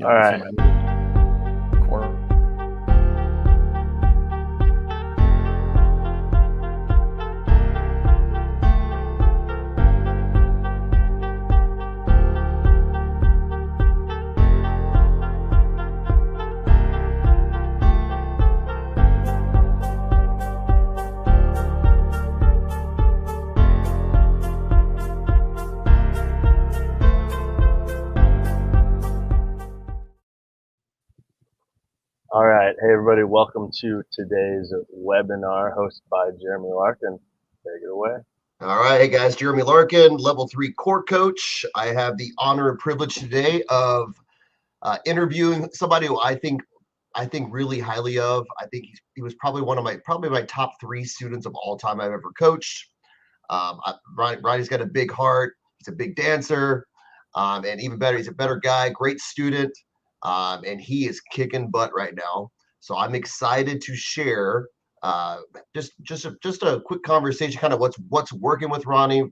All right. Core. All right. Hey, everybody. Welcome to today's webinar hosted by Jeremy Larkin. Take it away. All right, hey guys, Jeremy Larkin, level 3 core coach. I have the honor and privilege today of interviewing somebody who I think really highly of. I think he was probably my top 3 students of all time I've ever coached. Ronnie's got a big heart. He's a big dancer, and even better, he's a better guy, great student, and he is kicking butt right now. So I'm excited to share just a quick conversation, kind of what's working with Ronnie,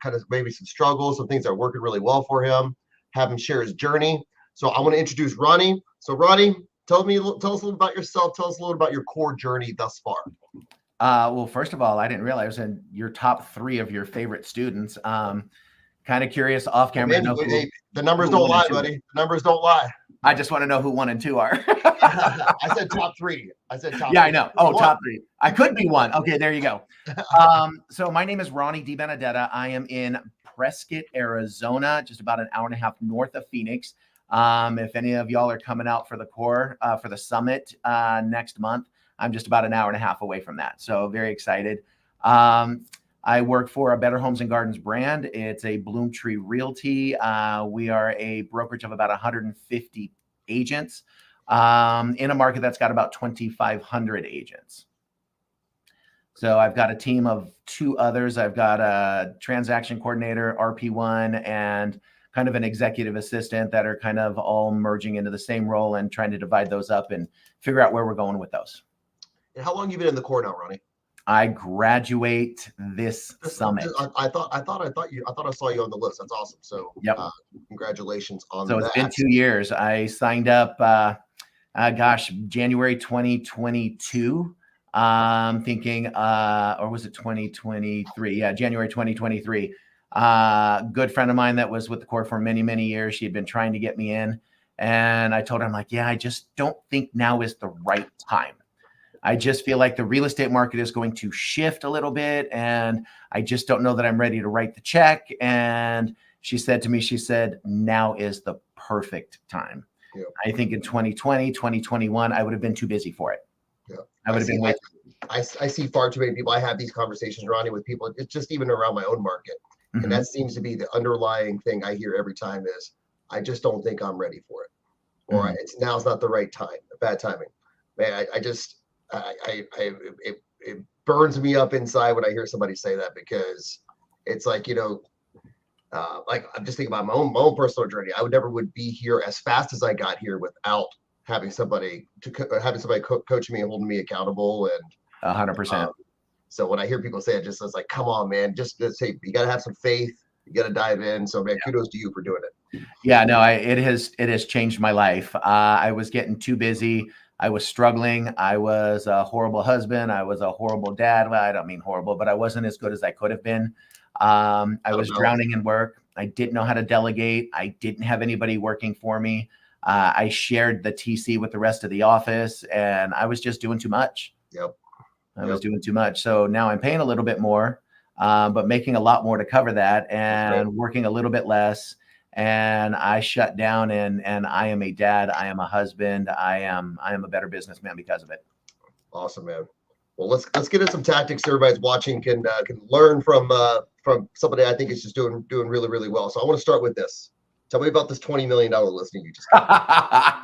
kind of maybe some struggles, some things that are working really well for him. Have him share his journey. So I want to introduce Ronnie. So Ronnie, tell us a little about yourself. Tell us a little about your core journey thus far. Well, first of all, I didn't realize in your top 3 of your favorite students. Kind of curious off camera. The numbers don't lie, buddy. The numbers don't lie. I just want to know who 1 and 2 are. I said top 3. I said top. Yeah, 3. I know. Oh, top 3. I could be 1. Okay, there you go. So my name is Ronnie Debenedetta. I am in Prescott, Arizona, just about an hour and a half north of Phoenix. If any of y'all are coming out for the core for the summit next month, I'm just about an hour and a half away from that. So very excited. I work for a Better Homes and Gardens brand. It's a Bloomtree Realty. We are a brokerage of about 150 agents in a market that's got about 2,500 agents. So I've got a team of 2 others. I've got a transaction coordinator, RP1, and kind of an executive assistant that are kind of all merging into the same role and trying to divide those up and figure out where we're going with those. And how long have you been in the core now, Ronnie? I graduate this summit. I thought I saw you on the list. That's awesome. So yep. Congratulations on that. So it's been 2 years. I signed up, January 2022. Thinking, or was it 2023? Yeah, January 2023. Good friend of mine that was with the core for many, many years. She had been trying to get me in, and I told her, I'm like, yeah, I just don't think now is the right time. I just feel like the real estate market is going to shift a little bit, and I just don't know that I'm ready to write the check. And she said to me, now is the perfect time. Yep. I think in 2020, 2021, I would have been too busy for it. Yeah. I would have been way I see far too many people. I have these conversations, Ronnie, with people. It's just even around my own market. Mm-hmm. And that seems to be the underlying thing I hear every time is, I just don't think I'm ready for it. Or now's not the right time, bad timing. Man, it burns me up inside when I hear somebody say that, because it's like, like I'm just thinking about my own personal journey. I would be here as fast as I got here without having somebody coaching me and holding me accountable. And 100%. So when I hear people say it, just it's like, come on, man, just say, you got to have some faith. You got to dive in. So man, kudos to you for doing it. Yeah, no, it has changed my life. I was getting too busy. I was struggling. I was a horrible husband. I was a horrible dad. Well, I don't mean horrible, but I wasn't as good as I could have been. I was drowning in work. I didn't know how to delegate. I didn't have anybody working for me. I shared the TC with the rest of the office, and I was just doing too much. Yep. I was doing too much. So now I'm paying a little bit more, but making a lot more to cover that, and working a little bit less. And I shut down, and I am a dad. I am a husband. I am a better businessman because of it. Awesome, man. Well, let's get into some tactics everybody's watching can learn from somebody I think is just doing really, really well. So I want to start with this. Tell me about this $20 million listing you just got.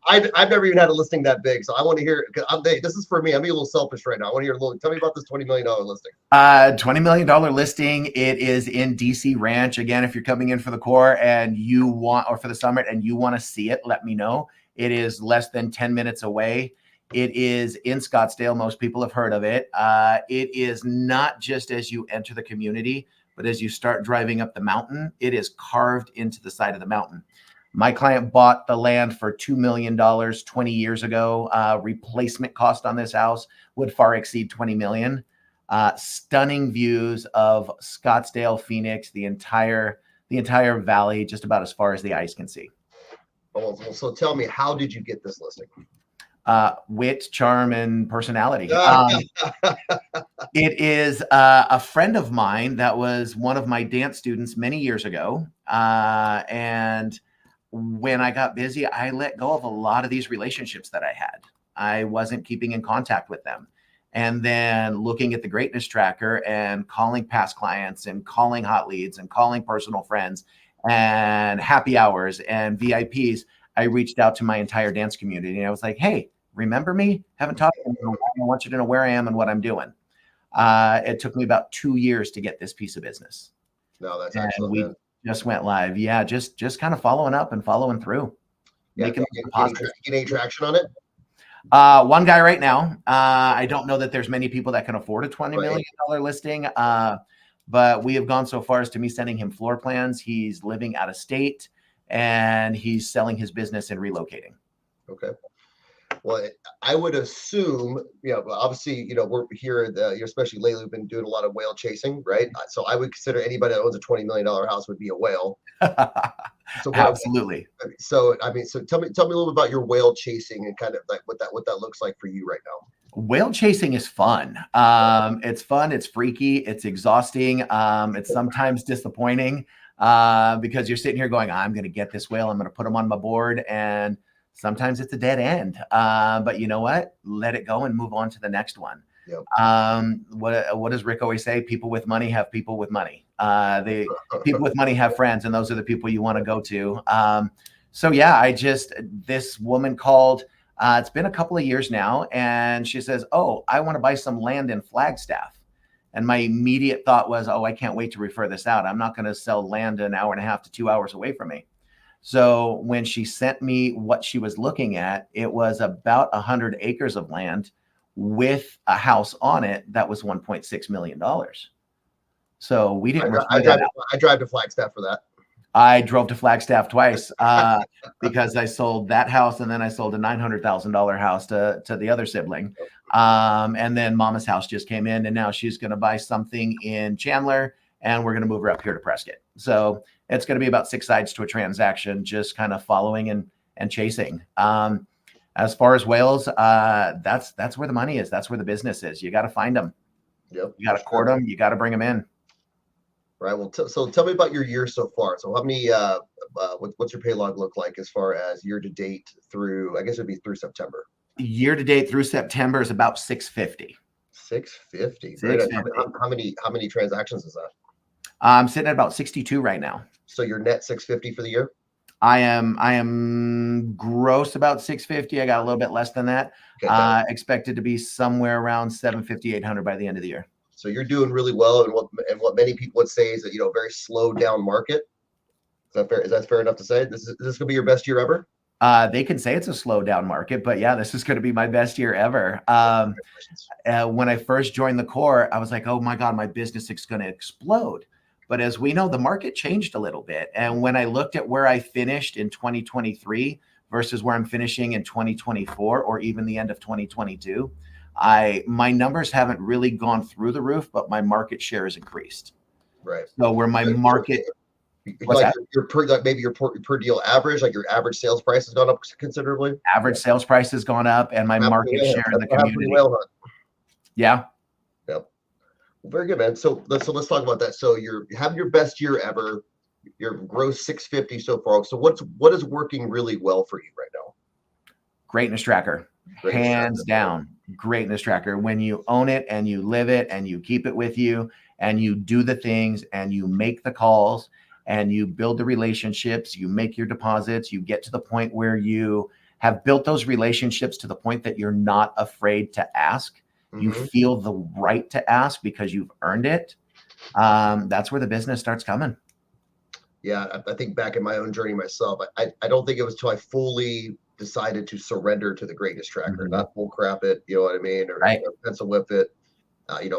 I've never even had a listing that big, so I want to hear. This is for me. I'm being a little selfish right now. I want to hear a little. Tell me about this $20 million listing. $20 million listing. It is in DC Ranch. Again, if you're coming in for the core and you want, or for the summit and you want to see it, let me know. It is less than 10 minutes away. It is in Scottsdale. Most people have heard of it. It is not just as you enter the community, but as you start driving up the mountain, it is carved into the side of the mountain. My client bought the land for $2 million 20 years ago. Replacement cost on this house would far exceed 20 million. Stunning views of Scottsdale, Phoenix, the entire valley, just about as far as the eyes can see. Oh, so tell me, how did you get this listing? Wit, charm, and personality. It is a friend of mine that was one of my dance students many years ago. And when I got busy, I let go of a lot of these relationships that I had. I wasn't keeping in contact with them. And then looking at the greatness tracker and calling past clients and calling hot leads and calling personal friends and happy hours and VIPs, I reached out to my entire dance community. And I was like, hey, remember me? Haven't talked to you in a while. I want you to know where I am and what I'm doing. It took me about 2 years to get this piece of business. No, that's excellent. We just went live. Yeah, just kind of following up and following through. Yeah, Making get any traction on it? One guy right now. I don't know that there's many people that can afford a $20 million listing. But we have gone so far as to me sending him floor plans. He's living out of state and he's selling his business and relocating. Okay. Well, I would assume, obviously, we're here, especially lately, we've been doing a lot of whale chasing, right? So I would consider anybody that owns a $20 million house would be a whale. So absolutely. So, so tell me a little bit about your whale chasing and kind of like what that looks like for you right now. Whale chasing is fun. It's fun. It's freaky. It's exhausting. It's sometimes disappointing because you're sitting here going, I'm going to get this whale. I'm going to put him on my board. And sometimes it's a dead end. But you know what? Let it go and move on to the next one. Yep. What does Rick always say? People with money have people with money. People with money have friends, and those are the people you want to go to. So yeah, this woman called. It's been a couple of years now, and she says, oh, I want to buy some land in Flagstaff. And my immediate thought was, oh, I can't wait to refer this out. I'm not going to sell land an hour and a half to 2 hours away from me. So when she sent me what she was looking at, it was about 100 acres of land with a house on it that was $1.6 million. So we didn't. I drive to Flagstaff for that. I drove to Flagstaff twice because I sold that house and then I sold a $900,000 house to the other sibling. And then Mama's house just came in and now she's going to buy something in Chandler and we're going to move her up here to Prescott. So it's going to be about 6 sides to a transaction, just kind of following and chasing. As far as whales, that's where the money is. That's where the business is. You got to find them. Yep. You got to court them. You got to bring them in. Right. Well, so tell me about your year so far. So how many, what's your pay log look like as far as year to date through, I guess it'd be through September. Year to date through September is about 650. 650. 650. How many transactions is that? I'm sitting at about 62 right now. So you're net 650 for the year? I am gross about 650. I got a little bit less than that. Okay, expected to be somewhere around 750, 800 by the end of the year. So you're doing really well, and what many people would say is that very slowed down market. Is that fair? Is that fair enough to say? Is this gonna be your best year ever? They can say it's a slow down market, but yeah, this is going to be my best year ever. When I first joined the Core, I was like, oh my God, my business is going to explode. But as we know, the market changed a little bit. And when I looked at where I finished in 2023 versus where I'm finishing in 2024 or even the end of 2022, my numbers haven't really gone through the roof, but my market share has increased. Right. So where my market, maybe your per deal average, like your average sales price has gone up considerably. Average sales price has gone up, and my market share in the community. Yeah. Yep. Very good, man. So let's talk about that. So you're having your best year ever. Your gross 650 so far. So what is working really well for you right now? Greatness tracker. Hands down. Greatness tracker. When you own it and you live it and you keep it with you and you do the things and you make the calls and you build the relationships, you make your deposits, you get to the point where you have built those relationships to the point that you're not afraid to ask. Mm-hmm. You feel the right to ask because you've earned it. That's where the business starts coming. Yeah, I think back in my own journey myself, I don't think it was until I fully decided to surrender to the greatness tracker, not bull crap it, you know what I mean, or pencil whip it.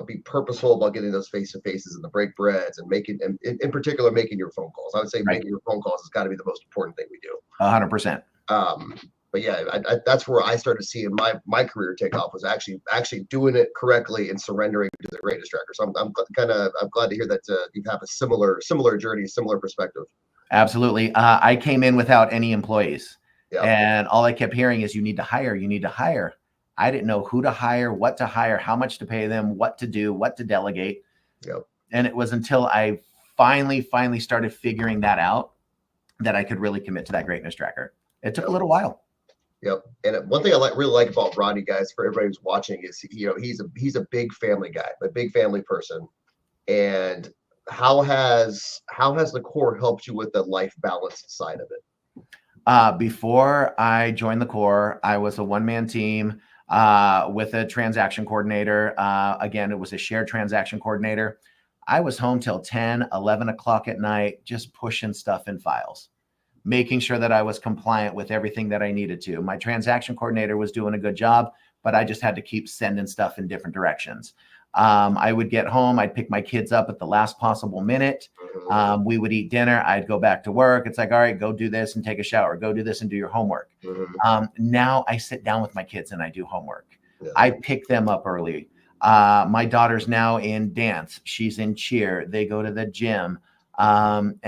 Be purposeful about getting those face-to-faces and the break breads and making, and in particular, making your phone calls. I would say Right. making your phone calls has got to be the most important thing we do. 100%. But yeah, that's where I started seeing my career take off, was actually doing it correctly and surrendering to the greatest distractor. So I'm glad to hear that you have a similar journey, similar perspective. Absolutely. I came in without any employees, Yeah. and all I kept hearing is, you need to hire, you need to hire. I didn't know who to hire, what to hire, how much to pay them, what to do, what to delegate. Yep. And it was until I finally started figuring that out that I could really commit to that greatness tracker. It took a little while. Yep. And one thing I really like about Ronnie, guys, for everybody who's watching, is he's a big family guy, a big family person. And how has the core helped you with the life balance side of it? Before I joined the core, I was a one-man team with a transaction coordinator. Again, it was a shared transaction coordinator. I was home till 10, 11 o'clock at night, just pushing stuff in files, making sure that I was compliant with everything that I needed to. My transaction coordinator was doing a good job, but I just had to keep sending stuff in different directions. I would get home, I'd pick my kids up at the last possible minute. We would eat dinner, I'd go back to work. It's like, all right, go do this and take a shower, go do this and do your homework. Now I sit down with my kids and I do homework. Yeah. I pick them up early. My daughter's now in dance. She's in cheer. They go to the gym. And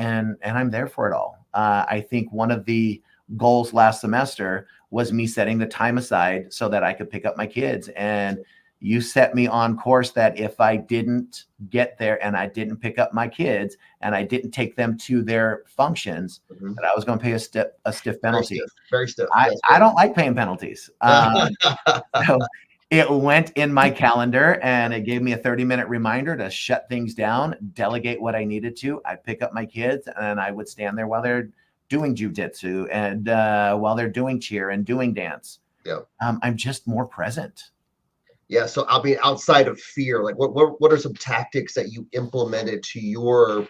I'm there for it all. I think one of the goals last semester was me setting the time aside so that I could pick up my kids. And you set me on course that if I didn't get there and I didn't pick up my kids and I didn't take them to their functions, that I was going to pay a stiff penalty. Very stiff. I don't like paying penalties. So it went in my calendar and it gave me a 30-minute reminder to shut things down, delegate what I needed to. I'd pick up my kids and I would stand there while they're doing jujitsu and while they're doing cheer and doing dance. Yeah. I'm just more present. Yeah. So I mean, outside of fear, like what are some tactics that you implemented to your,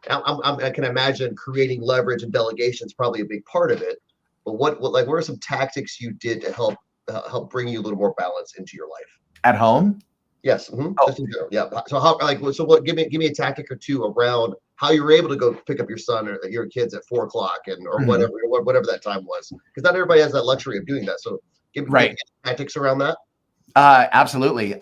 I can imagine creating leverage and delegation is probably a big part of it, but what are some tactics you did to help bring you a little more balance into your life at home? Yes. Oh. Yeah. So what, give me a tactic or two around how you were able to go pick up your son or your kids at 4 o'clock or whatever that time was, because not everybody has that luxury of doing that. So give me tactics around that. Absolutely.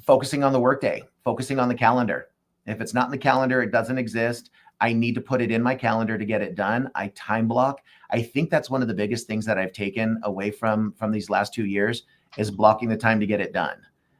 Focusing on the workday, focusing on the calendar. If it's not in the calendar, it doesn't exist. I need to put it in my calendar to get it done. I time block. I think that's one of the biggest things that I've taken away from these last 2 years is blocking the time to get it done.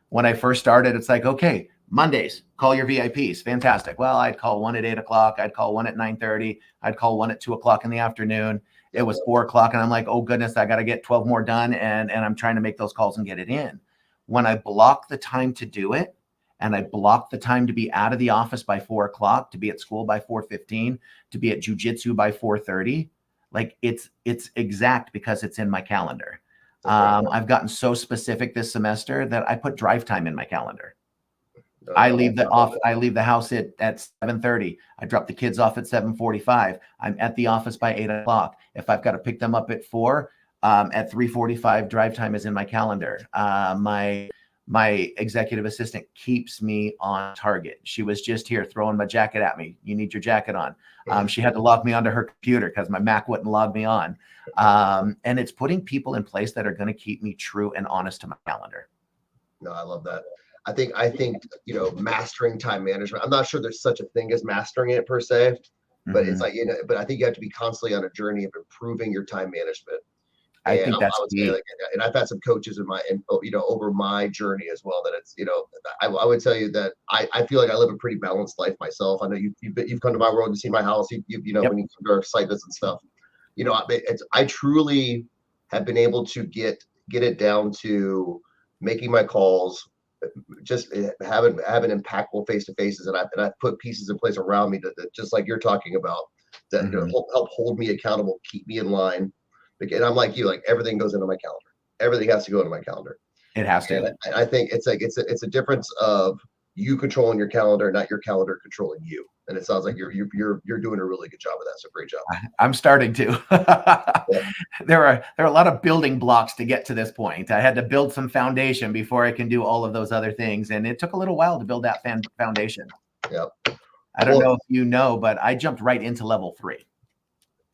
When I first started, it's like, okay, Mondays, call your VIPs. Fantastic. Well, I'd call one at 8 o'clock. I'd call one at 9:30. I'd call one at 2 o'clock in the afternoon. It was 4 o'clock and I'm like, oh goodness, I got to get 12 more done. And I'm trying to make those calls and get it in. When I block the time to do it, and I block the time to be out of the office by 4 o'clock, to be at school by 4:15, to be at jujitsu by 4:30, like it's exact because it's in my calendar. I've gotten so specific this semester that I put drive time in my calendar. I leave the house at 7:30. I drop the kids off at 7:45. I'm at the office by 8 o'clock. If I've got to pick them up at 4, at 3:45, drive time is in my calendar. My executive assistant keeps me on target. She was just here throwing my jacket at me. You need your jacket on. She had to log me onto her computer because my Mac wouldn't log me on. And it's putting people in place that are going to keep me true and honest to my calendar. No, I love that. I think, mastering time management. I'm not sure there's such a thing as mastering it per se, but it's like, but I think you have to be constantly on a journey of improving your time management. I think that's key. And I've had some coaches over my journey as well, that it's, I would tell you that I feel like I live a pretty balanced life myself. I know you've come to my world and seen my house, when you come to our site visits and stuff, I truly have been able to get it down to making my calls, just having impactful face-to-faces, and I've put pieces in place around me that just like you're talking about, that help hold me accountable, keep me in line. And I'm like you, like everything goes into my calendar. Everything has to go into my calendar. It has to. And I think it's a difference of you controlling your calendar, not your calendar controlling you. and it sounds like you're doing a really good job of that. So great job. I'm starting to. Yeah. There are a lot of building blocks to get to this point. I had to build some foundation before I can do all of those other things, and it took a little while to build that foundation. Yeah. I don't know if you know, but I jumped right into level 3.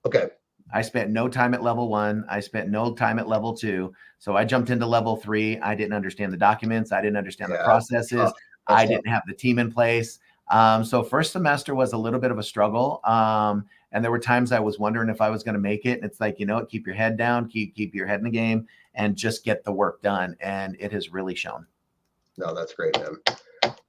Okay. I spent no time at level 1. I spent no time at level 2. So I jumped into level 3. I didn't understand the documents. I didn't understand the processes. I didn't have the team in place. So first semester was a little bit of a struggle. And there were times I was wondering if I was going to make it. And it's like, keep your head down, keep your head in the game, and just get the work done. And it has really shown. No, that's great, man.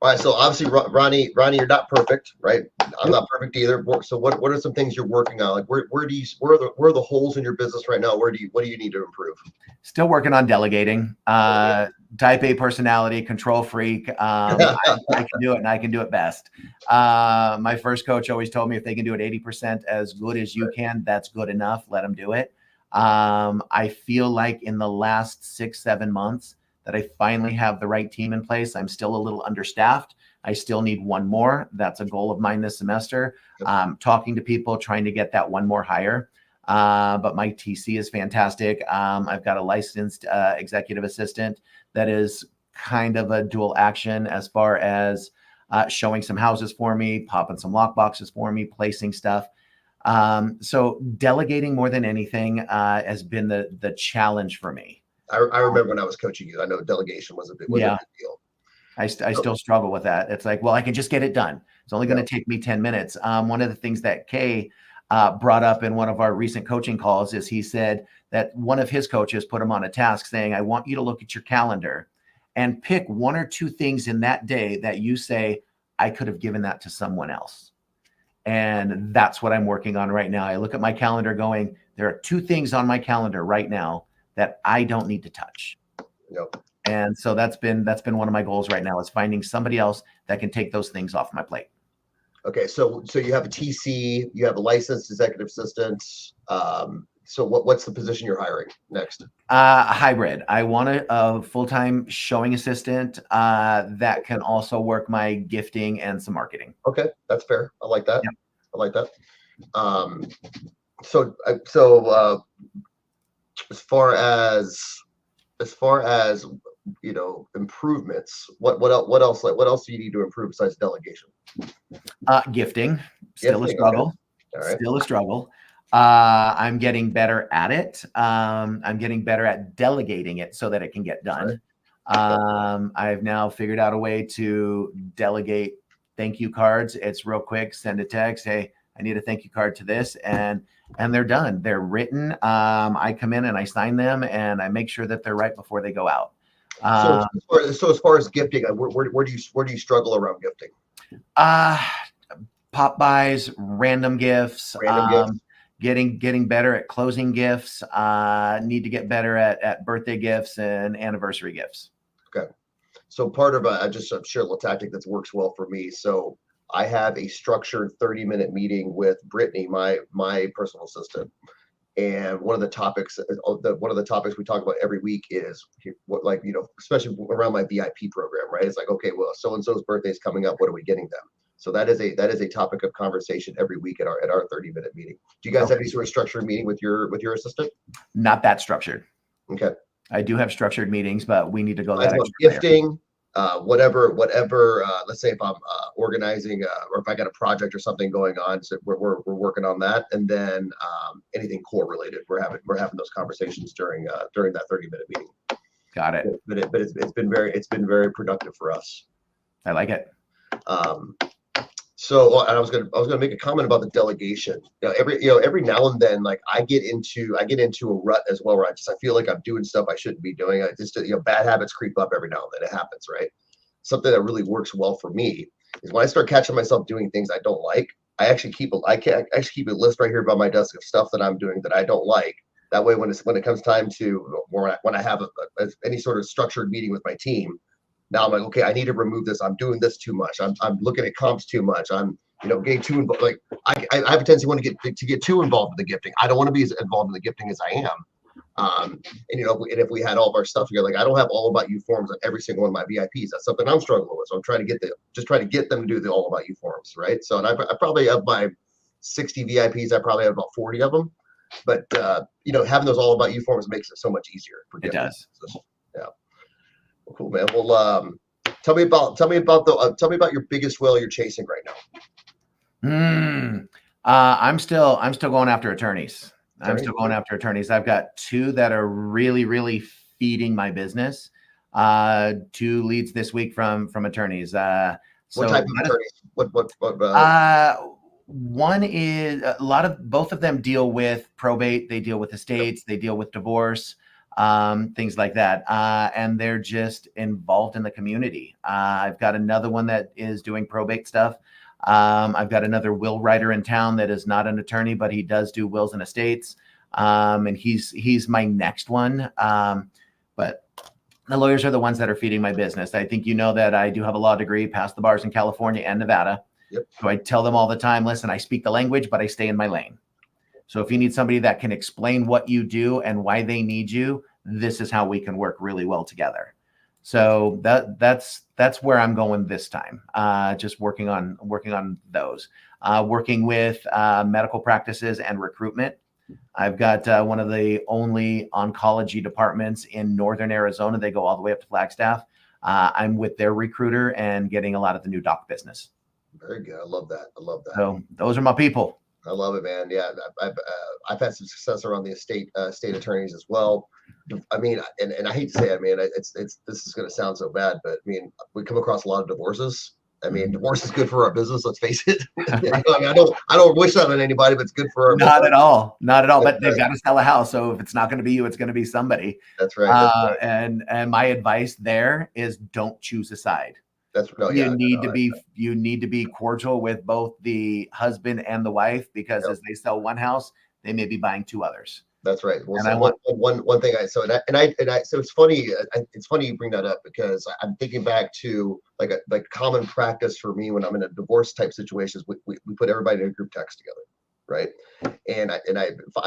All right, so obviously, Ronnie, you're not perfect, right? I'm not perfect either. So what are some things you're working on? Like where are the holes in your business right now? What do you need to improve? Still working on delegating. Type A personality, control freak. I can do it, and I can do it best. My first coach always told me if they can do it 80% as good as you can, that's good enough. Let them do it. I feel like in the last 6-7 months that I finally have the right team in place. I'm still a little understaffed. I still need one more. That's a goal of mine this semester. Talking to people, trying to get that one more hire. But my TC is fantastic. I've got a licensed executive assistant that is kind of a dual action as far as showing some houses for me, popping some lock boxes for me, placing stuff. So delegating more than anything has been the challenge for me. I remember when I was coaching you, I know delegation was a big deal. I still struggle with that. It's like, well, I can just get it done. It's only going to take me 10 minutes. One of the things that Kay brought up in one of our recent coaching calls is he said that one of his coaches put him on a task saying, I want you to look at your calendar and pick 1 or 2 things in that day that you say, I could have given that to someone else. And that's what I'm working on right now. I look at my calendar going, there are 2 things on my calendar right now that I don't need to touch. Yep. And so that's been one of my goals right now is finding somebody else that can take those things off my plate. Okay. So you have a TC, you have a licensed executive assistant. So what's the position you're hiring next? A hybrid. I want a full-time showing assistant that can also work my gifting and some marketing. Okay. That's fair. I like that. Yep. I like that. So as far as improvements, what else do you need to improve besides delegation? Gifting, still a struggle. Okay. All right. Still a struggle. I'm getting better at it. I'm getting better at delegating it so that it can get done. I've now figured out a way to delegate thank you cards. It's real quick. Send a text. Hey, I need a thank you card to this, and they're done. They're written. I come in and I sign them, and I make sure that they're right before they go out. So as far as gifting, where do you struggle around gifting? Pop buys, random gifts. Getting better at closing gifts. Need to get better at birthday gifts and anniversary gifts. Okay. So part of I just share a little tactic that works well for me. So I have a structured 30-minute meeting with Brittany, my personal assistant. And one of the topics we talk about every week is what, especially around my VIP program, right? It's like, okay, well, so-and-so's birthday is coming up. What are we getting them? So that is a topic of conversation every week at our 30-minute meeting. Do you guys have any sort of structured meeting with your assistant? Not that structured. Okay. I do have structured meetings, but we need to go that extra gifting, whatever. Let's say if I'm organizing or if I got a project or something going on, so we're working on that, and then anything core related, we're having those conversations during that 30-minute meeting. Got it. But it's been very productive for us. I like it. So I was gonna make a comment about the delegation. Every now and then, like I get into a rut as well, where I feel like I'm doing stuff I shouldn't be doing. I just bad habits creep up every now and then. It happens, right? Something that really works well for me is when I start catching myself doing things I don't like. I actually keep a list right here by my desk of stuff that I'm doing that I don't like. That way, when it comes time to when I have any sort of structured meeting with my team. Now I'm like, okay, I need to remove this. I'm doing this too much. I'm looking at comps too much. I'm getting too involved. Like I have a tendency to get too involved in the gifting. I don't want to be as involved in the gifting as I am. And if we had all of our stuff together, like I don't have all about you forms on every single one of my VIPs. That's something I'm struggling with. So I'm trying to get them to do the all about you forms, right? So, and I probably have my 60 VIPs. I probably have about 40 of them. But having those all about you forms makes it so much easier. It does. Yeah. Well, cool, man. Well, tell me about your biggest whale you're chasing right now. I'm still going after attorneys. I'm still going after attorneys. I've got 2 that are really, really feeding my business. 2 leads this week from attorneys. What type of attorneys? What? One is both of them deal with probate. They deal with estates. They deal with divorce, things like that. And they're just involved in the community. I've got another one that is doing probate stuff. I've got another will writer in town that is not an attorney, but he does do wills and estates. And he's my next one. But the lawyers are the ones that are feeding my business. I think that I do have a law degree, passed the bars in California and Nevada. Yep. So I tell them all the time, listen, I speak the language, but I stay in my lane. So if you need somebody that can explain what you do and why they need you, this is how we can work really well together. So that's where I'm going this time. Just working on those, working with medical practices and recruitment. I've got one of the only oncology departments in Northern Arizona. They go all the way up to Flagstaff. I'm with their recruiter and getting a lot of the new doc business. Very good. I love that. So those are my people. I love it, man. Yeah, I've had some success around the state attorneys as well. I mean, and I hate to say it, man, this is going to sound so bad, but I mean, we come across a lot of divorces. I mean, divorce is good for our business. Let's face it. I mean, I don't wish that on anybody, but it's good for our not business. Not at all. But they've got to sell a house, so if it's not going to be you, it's going to be somebody. That's right. And my advice there is don't choose a side. You need to be cordial with both the husband and the wife, because as they sell one house, they may be buying 2 others. That's right. Well, so one thing so it's funny. It's funny you bring that up, because I'm thinking back to like common practice for me when I'm in a divorce type situations. We put everybody in a group text together, right? And I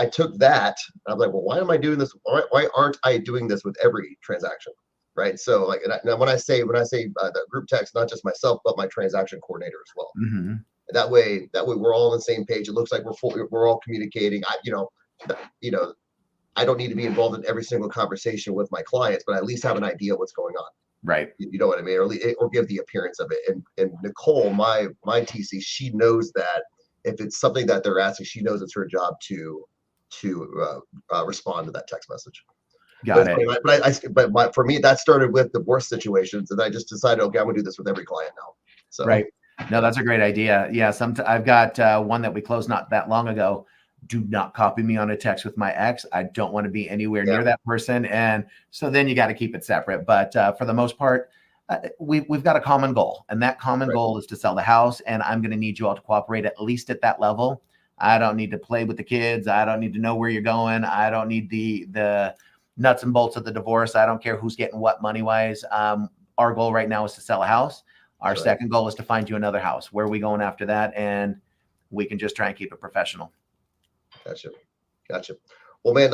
took that. I'm like, well, why am I doing this? Why aren't I doing this with every transaction? Right. So like, and when I say the group text, not just myself, but my transaction coordinator as well. Mm-hmm. That way we're all on the same page. It looks like we're all communicating. I don't need to be involved in every single conversation with my clients, but I at least have an idea what's going on. Right. You know what I mean? Or give the appearance of it. And Nicole, my TC, she knows that if it's something that they're asking, she knows it's her job to respond to that text message. Got it. But for me, that started with divorce situations, and I just decided, okay, I'm gonna do this with every client now. So right. No, that's a great idea. Yeah. I've got one that we closed not that long ago. Do not copy me on a text with my ex. I don't want to be anywhere near that person. And so then you got to keep it separate. But for the most part, we've got a common goal, and that common goal is to sell the house. And I'm going to need you all to cooperate at least at that level. I don't need to play with the kids. I don't need to know where you're going. I don't need the nuts and bolts of the divorce. I don't care who's getting what money wise. Our goal right now is to sell a house. Our second goal is to find you another house. Where are we going after that? And we can just try and keep it professional. Gotcha. Well, man,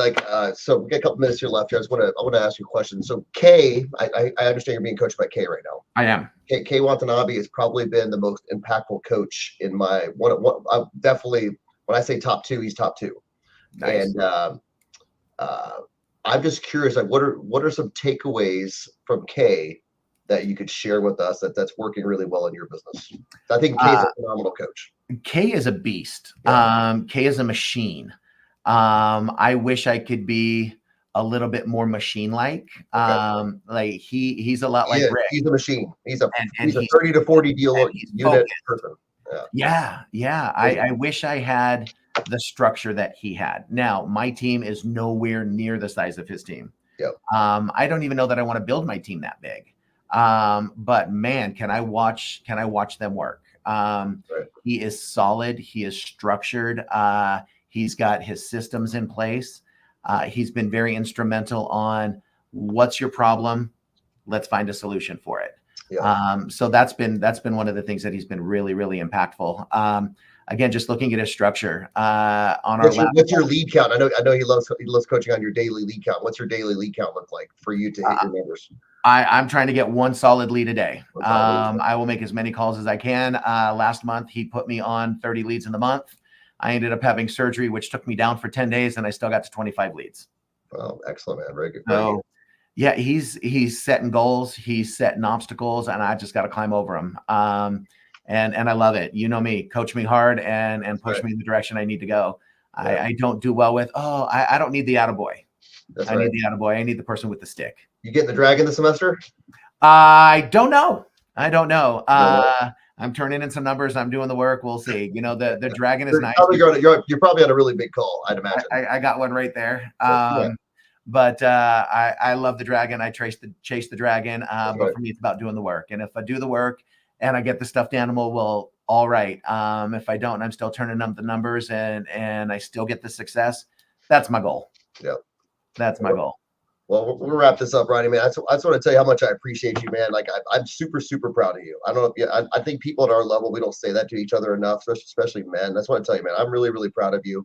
so we got a couple minutes here left here. I want to ask you a question. So Kay, I understand you're being coached by Kay right now. I am. Kay Watanabe has probably been the most impactful coach in my one. Definitely, when I say top 2, he's top 2. Nice. And I'm just curious, like, what are some takeaways from Kay that you could share with us that's working really well in your business? I think Kay's a phenomenal coach. Kay is a beast. Yeah. Kay is a machine. I wish I could be a little bit more machine-like. Okay. Like he's a lot like Rick. He's a machine. He's a 30 to 40 deal unit person. Yeah. I wish I had the structure that he had. Now, my team is nowhere near the size of his team. Yep. I don't even know that I want to build my team that big. But man, can I watch them work? He is solid. He is structured. He's got his systems in place. He's been very instrumental on what's your problem? Let's find a solution for it. Yeah. So that's been one of the things that he's been really, really impactful. again, just looking at his structure on our What's your lead count? I know he loves coaching on your daily lead count. What's your daily lead count look like for you to hit your numbers? I'm trying to get one solid lead a day. I will make as many calls as I can. Last month, he put me on 30 leads in the month. I ended up having surgery, which took me down for 10 days, and I still got to 25 leads. Oh, excellent, man. Very good. So, yeah, he's setting goals, he's setting obstacles, and I just got to climb over them. And I love it. You know me, coach me hard and push me in the direction I need to go. Yeah. I don't do well with, I don't need the attaboy. I need the attaboy. I need the person with the stick. You getting the dragon this semester? I don't know. I'm turning in some numbers. I'm doing the work. We'll see. You know, the dragon is nice. You're probably on a really big call, I'd imagine. I got one right there. But I love the dragon. I chase the dragon. But for me, it's about doing the work. And if I do the work and I get the stuffed animal, well, all right. If I don't, I'm still turning up the numbers and I still get the success. That's my goal. Yeah. That's my goal. Well, we'll wrap this up, Ronnie, man. I just want to tell you how much I appreciate you, man. Like I'm super, super proud of you. I don't know. I think people at our level, we don't say that to each other enough, especially men. That's what I tell you, man. I'm really, really proud of you.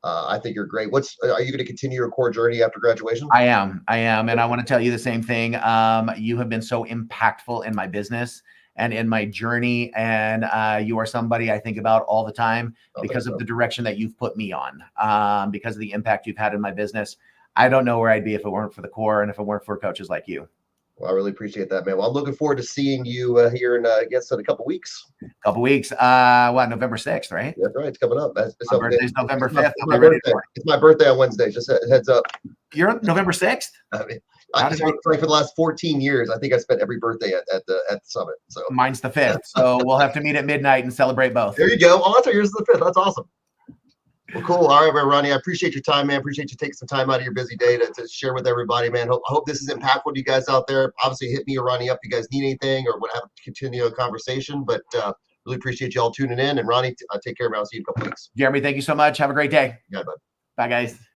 I think you're great. Are you going to continue your core journey after graduation? I am. And I want to tell you the same thing. You have been so impactful in my business and in my journey. And you are somebody I think about all the time because of the direction that you've put me on, because of the impact you've had in my business. I don't know where I'd be if it weren't for the core and if it weren't for coaches like you. Well, I really appreciate that, man. Well, I'm looking forward to seeing you here in, I guess, in a couple weeks. November 6th, right? That's right. It's coming up. My birthday's November 5th. It's my birthday on Wednesday. Just a heads up. You're November 6th? I mean, for the last 14 years, I think I spent every birthday at the summit. So mine's the 5th. So we'll have to meet at midnight and celebrate both. There you go. Oh, that's yours is the 5th. That's awesome. Well, cool. All right, Ronnie, I appreciate your time, man. Appreciate you taking some time out of your busy day to share with everybody, man. I hope this is impactful to you guys out there. Obviously, hit me or Ronnie up if you guys need anything or want to have a continue a conversation. But really appreciate you all tuning in. And Ronnie, take care, man. I'll see you in a couple weeks. Jeremy, thank you so much. Have a great day. Yeah, bud. Bye, guys.